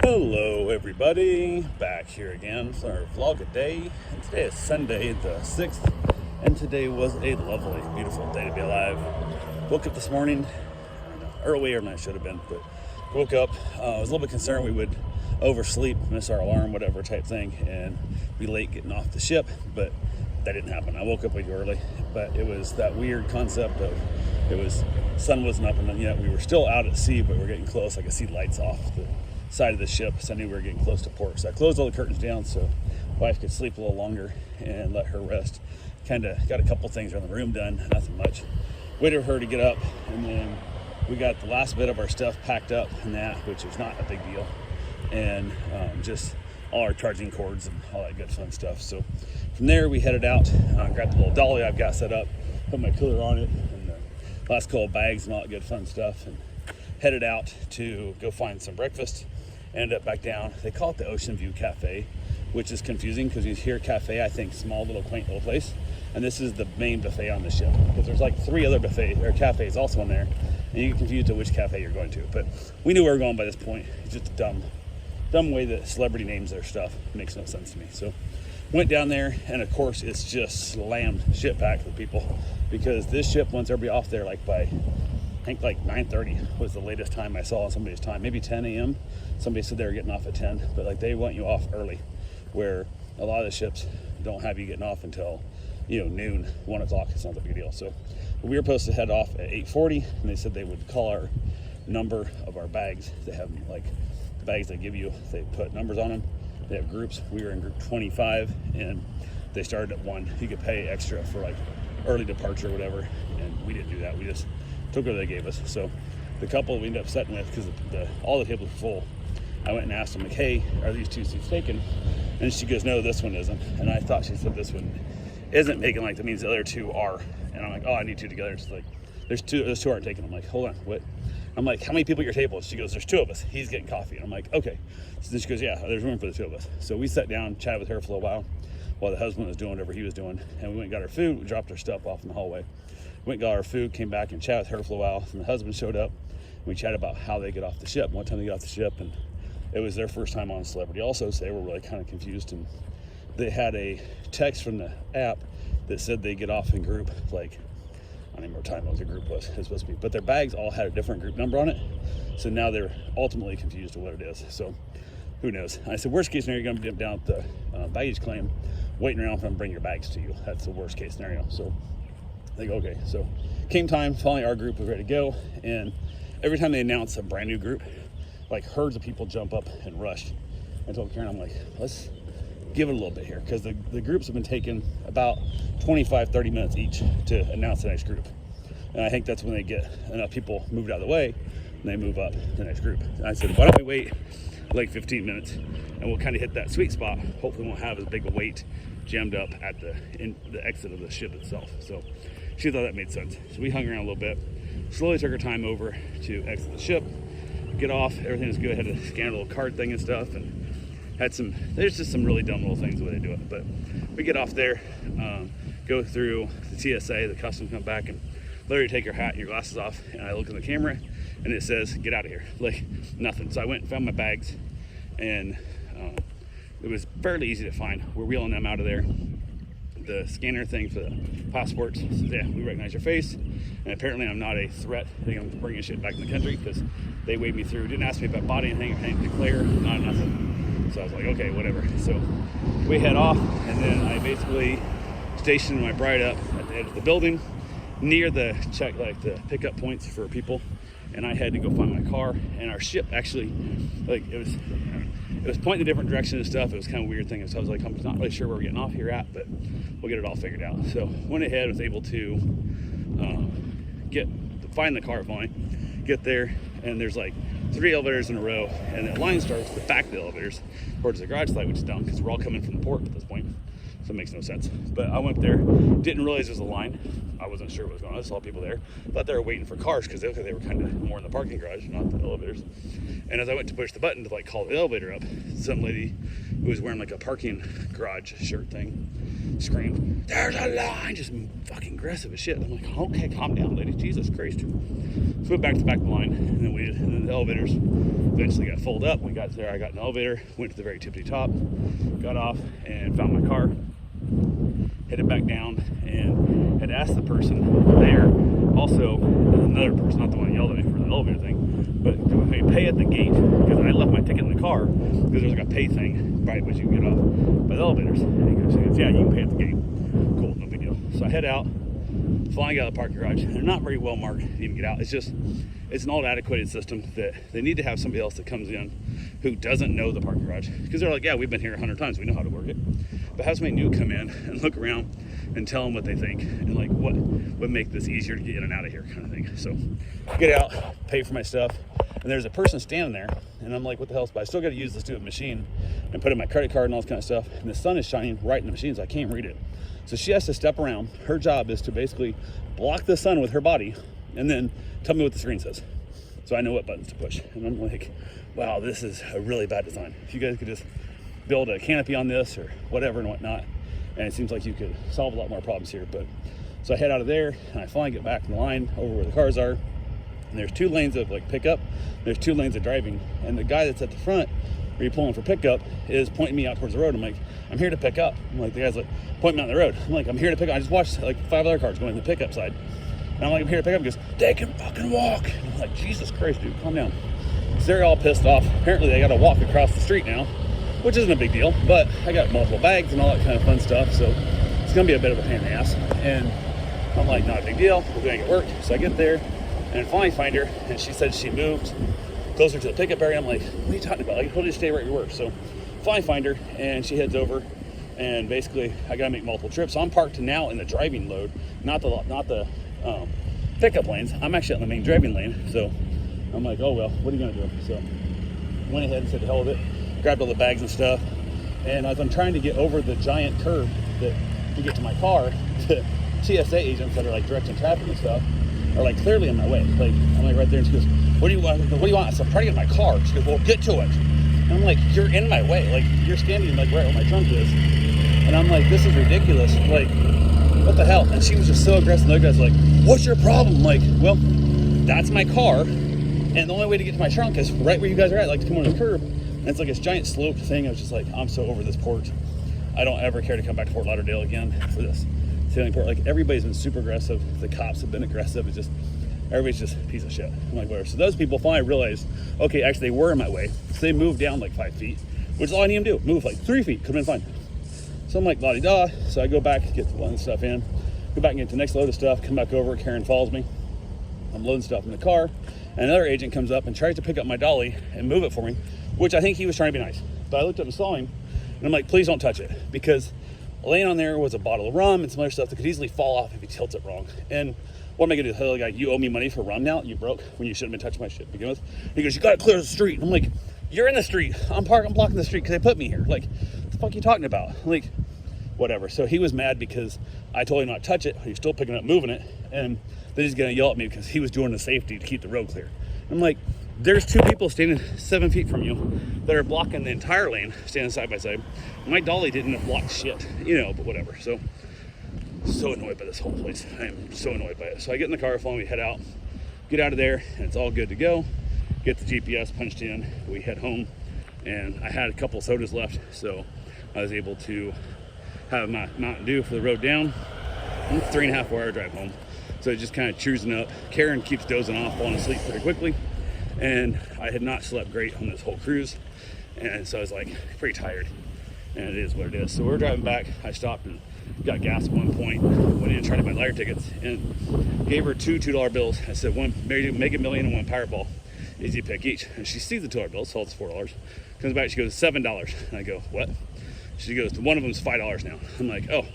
Hello everybody, back here again for our vlog a day. And today is Sunday the 6th, and today was a lovely, beautiful day to be alive. Woke up this morning, earlier than I should have been, but woke up, I was a little bit concerned we would oversleep, miss our alarm, whatever type thing, and be late getting off the ship, but that didn't happen. I woke up way too early, but it was that weird concept of, sun wasn't up and yet we were still out at sea, but we're getting close. I could see lights off the side of the ship, so I knew we were getting close to port. So I closed all the curtains down so wife could sleep a little longer and let her rest. Kind of got a couple things around the room done, nothing much. Waited for her to get up, and then we got the last bit of our stuff packed up and that, which is not a big deal. And just all our charging cords and all that good fun stuff. So from there we headed out, grabbed the little dolly I've got set up, put my cooler on it, and the last couple of bags and all that good fun stuff, and headed out to go find some breakfast. Ended up back down. They call it the Ocean View Cafe, which is confusing because you hear cafe, I think small little quaint little place, and this is the main buffet on the ship, because there's like 3 other buffets or cafes also in there, and you get confused to which cafe you're going to. But we knew where we were going by this point. It's just a dumb way that celebrity names their stuff. It makes no sense to me. So went down there, and of course it's just slammed ship packed with people, because this ship wants everybody off there like by, I think like 9:30 was the latest time I saw on somebody's time, maybe 10 a.m. Somebody said they were getting off at 10, but like they want you off early, where a lot of the ships don't have you getting off until, noon, 1 o'clock. It's not a big deal. So we were supposed to head off at 8:40, and they said they would call our number of our bags. They have like the bags they give you, they put numbers on them. They have groups. We were in group 25, and they started at 1. You could pay extra for like early departure or whatever, and we didn't do that. We just took what they gave us. So the couple we ended up sitting with, because all the tables were full, I went and asked them, like, hey, are these 2 seats taken? And she goes, no, this one isn't. And I thought she said this one isn't taken, like that means the other 2 are. And I'm like, oh, I need 2 together. She's like, those 2 aren't taken. I'm like, hold on, what? I'm like, how many people at your table? She goes, there's 2 of us. He's getting coffee. And I'm like, okay. So then she goes, yeah, there's room for the 2 of us. So we sat down, chatted with her for a little while the husband was doing whatever he was doing. And we went and got our food. We dropped our stuff off in the hallway. Went and got our food, came back and chatted with her for a while. And the husband showed up. We chatted about how they get off the ship, what time they got off the ship. And it was their first time on Celebrity also, so they were really kind of confused. And they had a text from the app that said they get off in group, like, I don't even remember what time what the group was supposed to be, but their bags all had a different group number on it. So now they're ultimately confused to what it is. So who knows? I said, worst case scenario, you're going to be down at the baggage claim, waiting around for them to bring your bags to you. That's the worst case scenario. So they go, okay. So came time, finally our group was ready to go. And every time they announce a brand new group, like herds of people jump up and rush. I told Karen, I'm like, let's give it a little bit here, because the groups have been taking about 25-30 minutes each to announce the next group. And I think that's when they get enough people moved out of the way and they move up the next group. And I said, why don't we wait like 15 minutes and we'll kind of hit that sweet spot. Hopefully we won't have as big a wait jammed up at the exit of the ship itself. So she thought that made sense. So we hung around a little bit, slowly took our time over to exit the ship, get off. Everything was good. Had to scan a little card thing and stuff, and there's just some really dumb little things the way they do it. But we get off there, go through the TSA, the customs come back and literally take your hat and your glasses off, and I look in the camera and it says, get out of here, like nothing. So I went and found my bags, and it was fairly easy to find. We're wheeling them out of there. The scanner thing for the passports says, yeah, we recognize your face, and apparently I'm not a threat. I think I'm bringing shit back in the country, because they waved me through, didn't ask me about body anything, declare, not nothing. So I was like, okay, whatever. So we head off, and then I basically stationed my bride up at the edge of the building near the the pickup points for people, and I had to go find my car. And our ship actually, like, it was pointing a different direction and stuff. It was kind of a weird thing. So I was like, I'm not really sure where we're getting off here at, but we'll get it all figured out. So went ahead, was able to find the car finally, get there, and there's like 3 elevators in a row, and the line starts the back of the elevators towards the garage site, which is dumb because we're all coming from the port at this point. So it makes no sense. But I went there, didn't realize there was a line. I wasn't sure what was going on. I saw people there, but they were waiting for cars because they were kind of more in the parking garage, not the elevators. And as I went to push the button to like call the elevator up, some lady who was wearing like a parking garage shirt thing screamed, "There's a line!" Just fucking aggressive as shit. I'm like, okay, calm down, lady. Jesus Christ. So we went back to the back of the line, and then the elevators eventually got filled up. We got there, I got in the elevator, went to the very tippity top, got off and found my car, headed back down, and had asked the person there, also another person, not the one who yelled at me for the elevator thing, but do we pay at the gate? Because I left my ticket in the car, because there's like a pay thing right as you get off by the elevators. And he goes, yeah, you can pay at the gate. Cool, no big deal. So I head out, flying out of the parking garage. They're not very well marked to even get out. It's an old antiquated system that they need to have somebody else that comes in who doesn't know the parking garage, because they're like, yeah, we've been here 100 times, we know how to work it. But have somebody new come in and look around and tell them what they think and like what would make this easier to get in and out of here, kind of thing. So get out, pay for my stuff, and there's a person standing there, and I'm like, what the hell? But I still got to use this stupid machine and put in my credit card and all this kind of stuff, and the sun is shining right in the machine, so I can't read it. So she has to step around. Her job is to basically block the sun with her body and then tell me what the screen says, so I know what buttons to push. And I'm like, wow, this is a really bad design. If you guys could just build a canopy on this or whatever and whatnot, and it seems like you could solve a lot more problems here. But so I head out of there, and I finally get back in the line over where the cars are, and there's 2 lanes of like pickup, there's 2 lanes of driving, and the guy that's at the front where you're pulling for pickup is pointing me out towards the road. I'm like, I'm here to pick up. I'm like, the guy's like, pointing me out the road. I'm like, I'm here to pick up. I just watched like 5 other cars going to the pickup side. And I'm like, I'm here to pick up. He goes, they can fucking walk. And I'm like, Jesus Christ, dude, calm down. So they're all pissed off. Apparently they got to walk across the street now, which isn't a big deal, but I got multiple bags and all that kind of fun stuff. So it's going to be a bit of a pain in the ass. And I'm like, not a big deal. We're going to get work. So I get there and finally find her. And she said she moved closer to the pickup area. I'm like, what are you talking about? Like, I told you to stay right where you were. So finally find her, and she heads over, and basically I gotta make multiple trips. So I'm parked now in the driving load, not the pickup lanes. I'm actually in the main driving lane. So I'm like, oh well, what are you gonna do? So went ahead and said the hell with it, grabbed all the bags and stuff, and as I'm trying to get over the giant curb to get to my car, the TSA agents that are like directing traffic and stuff are like clearly in my way. Like, I'm like right there, and she goes, what do you want? What do you want? So I'm trying to get in my car. She goes, well, get to it. And I'm like, you're in my way. Like, you're standing like right where my trunk is. And I'm like, this is ridiculous. Like, what the hell? And she was just so aggressive. The other guy's like, what's your problem? Like, well, that's my car, and the only way to get to my trunk is right where you guys are at, like to come on the curb. And it's like this giant sloped thing. I was just like, I'm so over this port. I don't ever care to come back to Fort Lauderdale again for this sailing port. Like, everybody's been super aggressive. The cops have been aggressive. It's just, everybody's just a piece of shit. I'm like, whatever. So those people finally realized, okay, actually they were in my way. So they moved down like 5 feet, which is all I need them to do. Move like 3 feet, could have been fine. So I'm like, la-di-da. So I go back, get the loading stuff in, go back and get the next load of stuff, come back over, Karen follows me. I'm loading stuff in the car, and another agent comes up and tries to pick up my dolly and move it for me, which I think he was trying to be nice. But I looked up and saw him, and I'm like, please don't touch it, because laying on there was a bottle of rum and some other stuff that could easily fall off if he tilts it wrong. And what am I gonna do? Tell the guy, you owe me money for rum now? You broke when you shouldn't have been touching my shit to begin with. He goes, you gotta clear the street. And I'm like, you're in the street. I'm blocking the street because they put me here. Like, what the fuck are you talking about? Like, whatever. So he was mad because I told him not to touch it. He was still picking it up, moving it, and then he's gonna yell at me because he was doing the safety to keep the road clear. I'm like, there's 2 people standing 7 feet from you that are blocking the entire lane, standing side by side. My dolly didn't block shit, you know, but whatever. So annoyed by this whole place. I am so annoyed by it. So I get in the car, finally head out, get out of there, and it's all good to go. Get the GPS punched in, we head home, and I had a couple sodas left, so I was able to have my Mountain Dew for the road down. 3.5 hour drive home. So just kind of choosing up. Karen keeps dozing off, falling asleep pretty quickly, and I had not slept great on this whole cruise, and so I was like pretty tired, and it is what it is. So we're driving back. I stopped and got gas at one point, went in and tried to buy lottery tickets, and gave her 2 $2 bills. I said, one Mega Million and 1 Powerball, easy pick each. And she sees the $2 bill, so it's $4. Comes back, she goes, $7. And I go, what? She goes, one of them's $5 now. I'm like, oh,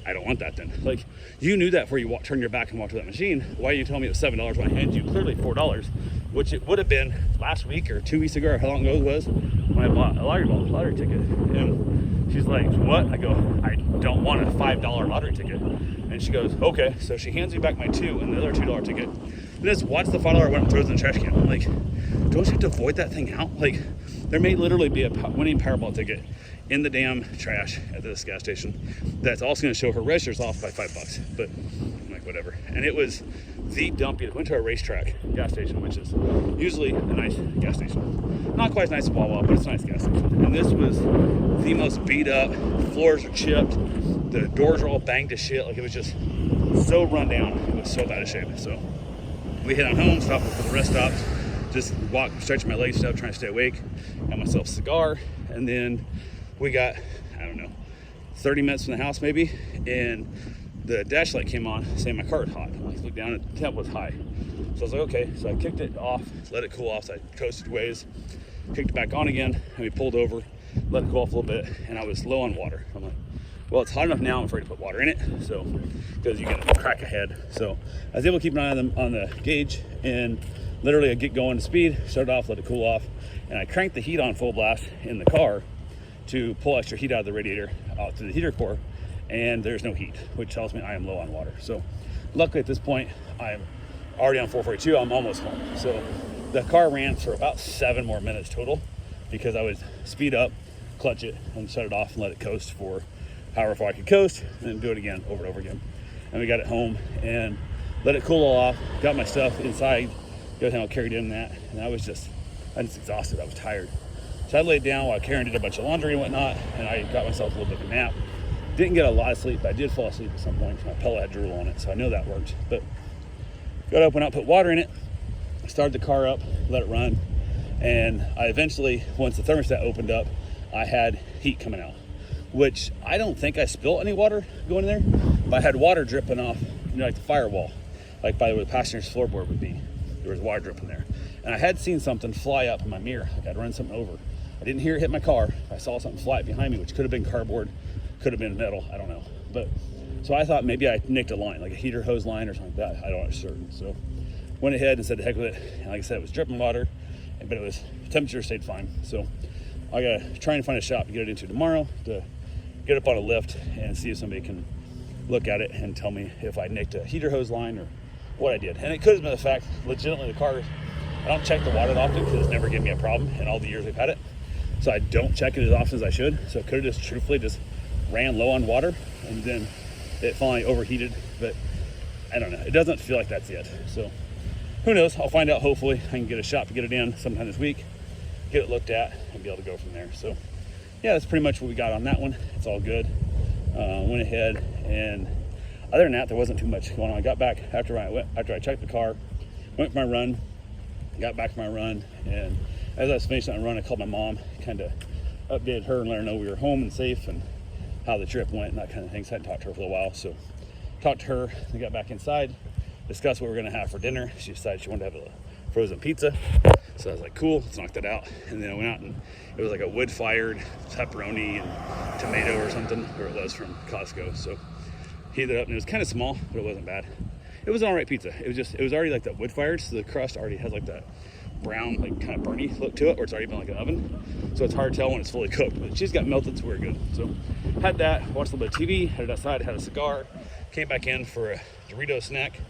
I don't want that then. Like, you knew that before you turned your back and walked to that machine. Why are you telling me it was $7 when I handed you clearly $4, which it would have been last week or 2 weeks ago, or how long ago it was, when I bought a lottery ticket. And she's like, what? I go, I don't want a $5 lottery ticket. And she goes, okay. So she hands me back my 2 and the other $2 ticket. And just watch the $5 went and throws it in the trash can. I'm like, don't you have to void that thing out? Like, there may literally be a winning Powerball ticket in the damn trash at this gas station that's also going to show her registers off by $5, but I'm like, whatever. And it was the dumpiest. Went to a racetrack gas station, which is usually a nice gas station. Not quite as nice as Wawa, but it's a nice gas station. And this was the most beat up. Floors are chipped. The doors are all banged to shit. Like, it was just so run down. It was so bad of shape. So we hit on home, stopped for the rest stops, just walked, stretching my legs up, trying to stay awake. Got myself a cigar, and then we got, I don't know, 30 minutes from the house maybe, and the dash light came on saying my car was hot. I looked down and the temp was high. So I was like, okay. So I kicked it off, let it cool off. So I coasted ways, kicked it back on again, and we pulled over, let it cool off a little bit, and I was low on water. I'm like, well, it's hot enough now, I'm afraid to put water in it. So, because you can crack a head. So I was able to keep an eye on the gauge, and literally I get going to speed, shut it off, let it cool off, and I cranked the heat on full blast in the car to pull extra heat out of the radiator out through the heater core, and there's no heat, which tells me I am low on water. So luckily at this point, I'm already on 442, I'm almost home. So the car ran for about 7 more minutes total, because I would speed up, clutch it, and shut it off and let it coast for however far I could coast, and then do it again, over and over again. And we got it home and let it cool all off, got my stuff inside, everything all carried in that, and I was just exhausted, I was tired. So I laid down while Karen did a bunch of laundry and whatnot, and I got myself a little bit of a nap. Didn't get a lot of sleep, but I did fall asleep at some point. My pillow had drool on it, so I know that worked. But got up, went out, put water in it, started the car up, let it run, and I eventually, once the thermostat opened up, I had heat coming out, which I don't think I spilled any water going in there, but I had water dripping off, like the firewall, like by where the passenger's floorboard would be. There was water dripping there. And I had seen something fly up in my mirror, like I'd run something over. I didn't hear it hit my car. I saw something fly behind me, which could have been cardboard, could have been metal, I don't know. But so I thought maybe I nicked a line, like a heater hose line or something like that. I don't know for certain. So went ahead and said, the heck with it. And like I said, it was dripping water, but temperature stayed fine. So I gotta try and find a shop to get it into tomorrow to get up on a lift and see if somebody can look at it and tell me if I nicked a heater hose line or what I did. And it could have been the fact, legitimately, the car, I don't check the water that often because it's never given me a problem in all the years we've had it. So I don't check it as often as I should. So it could have just truthfully just ran low on water and then it finally overheated. But I don't know. It doesn't feel like that's it. So who knows? I'll find out. Hopefully I can get a shop to get it in sometime this week, get it looked at, and be able to go from there. So yeah, that's pretty much what we got on that one. It's all good. Went ahead, and other than that, there wasn't too much going on. I got back after I checked the car, went for my run, got back from my run, and as I was finishing that run, I called my mom, kind of updated her and let her know we were home and safe and how the trip went and that kind of thing. So I hadn't talked to her for a while, so talked to her, then got back inside, discussed what we were gonna have for dinner. She decided she wanted to have a frozen pizza. So I was like, cool, let's knock that out. And then I went out and it was like a wood-fired pepperoni and tomato or something, or it was from Costco. So heated it up, and it was kind of small, but it wasn't bad. It was an all right pizza. It was already like that wood-fired, so the crust already has like that brown, like kind of burny look to it, or it's already been like an oven. So it's hard to tell when it's fully cooked, but she's got melted, so we're good. So had that, watched a little bit of TV, headed outside, had a cigar, came back in for a Dorito snack,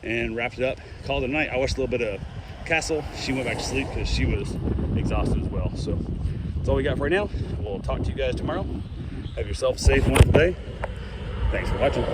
and wrapped it up, called it a night. I watched a little bit of Castle. She went back to sleep because she was exhausted as well. So that's all we got for right now. We'll talk to you guys tomorrow. Have yourself a safe, wonderful day. Thanks for watching.